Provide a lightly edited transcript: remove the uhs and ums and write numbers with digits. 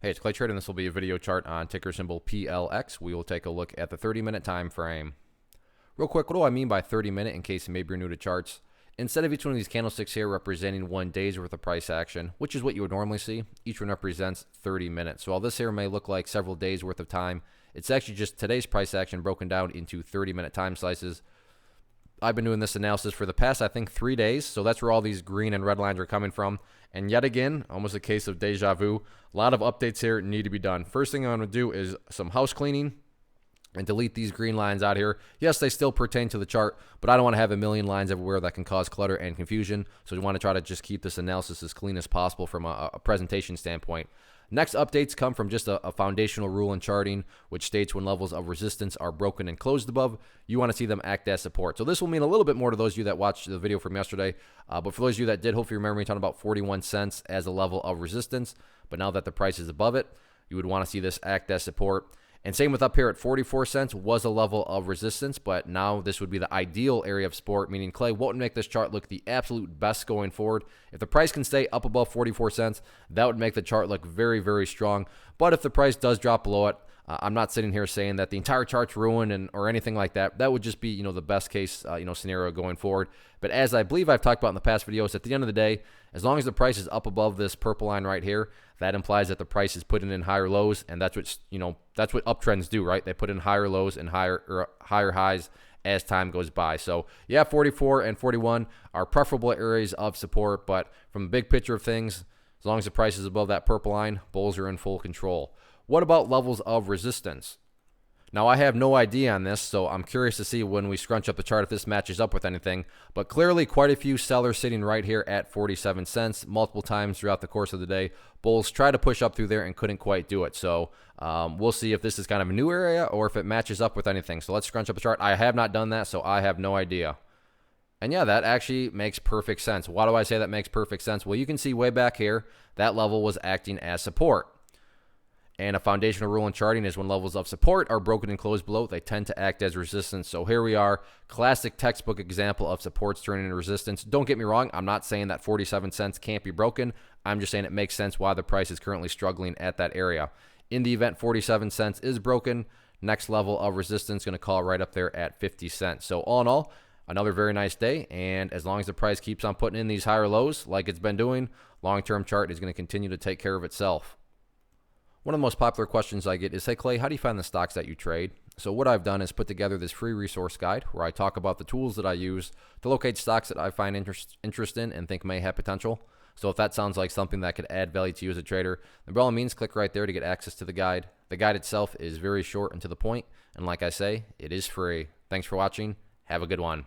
Hey, it's Clay Trader, and this will be a video chart on ticker symbol PLX. We will take a look at the 30-minute time frame. Real quick, what do I mean by 30-minute in case maybe you're new to charts? Instead of each one of these candlesticks here representing 1 day's worth of price action, which is what you would normally see, each one represents 30 minutes. So while this here may look like several days worth of time, it's actually just today's price action broken down into 30-minute time slices. I've been doing this analysis for the past, I think, 3 days, so that's where all these green and red lines are coming from. And yet again, almost a case of deja vu. A lot of updates here need to be done. First thing I'm going to do is some house cleaning and delete these green lines out here. Yes, they still pertain to the chart, but I don't want to have a million lines everywhere that can cause clutter and confusion. So we want to try to just keep this analysis as clean as possible from a presentation standpoint. Next updates come from just a foundational rule in charting, which states when levels of resistance are broken and closed above, you want to see them act as support. So this will mean a little bit more to those of you that watched the video from yesterday. But for those of you that did, hopefully you remember me talking about 41 cents as a level of resistance. But now that the price is above it, you would want to see this act as support. And same with up here at 44 cents was a level of resistance, but now this would be the ideal area of support, meaning, Clay, what would make this chart look the absolute best going forward? If the price can stay up above 44 cents, that would make the chart look very, very strong. But if the price does drop below it, I'm not sitting here saying that the entire chart's ruined or anything like that. That would just be, the best case, scenario going forward. But as I believe I've talked about in the past videos, at the end of the day, as long as the price is up above this purple line right here, that implies that the price is putting in higher lows, and that's what uptrends do, right? They put in higher lows and higher highs as time goes by. So yeah, 44 and 41 are preferable areas of support, but from a big picture of things, as long as the price is above that purple line, bulls are in full control. What about levels of resistance? Now, I have no idea on this, so I'm curious to see when we scrunch up the chart if this matches up with anything. But clearly, quite a few sellers sitting right here at 47 cents multiple times throughout the course of the day. Bulls tried to push up through there and couldn't quite do it. So we'll see if this is kind of a new area or if it matches up with anything. So let's scrunch up the chart. I have not done that, so I have no idea. And yeah, that actually makes perfect sense. Why do I say that makes perfect sense? Well, you can see way back here, that level was acting as support. And a foundational rule in charting is when levels of support are broken and closed below, they tend to act as resistance. So here we are, classic textbook example of supports turning into resistance. Don't get me wrong, I'm not saying that 47 cents can't be broken. I'm just saying it makes sense why the price is currently struggling at that area. In the event 47 cents is broken, next level of resistance going to call right up there at 50 cents. So all in all, another very nice day. And as long as the price keeps on putting in these higher lows like it's been doing, long-term chart is going to continue to take care of itself. One of the most popular questions I get is, hey, Clay, how do you find the stocks that you trade? So what I've done is put together this free resource guide where I talk about the tools that I use to locate stocks that I find interest in and think may have potential. So if that sounds like something that could add value to you as a trader, then by all means, click right there to get access to the guide. The guide itself is very short and to the point. And like I say, it is free. Thanks for watching. Have a good one.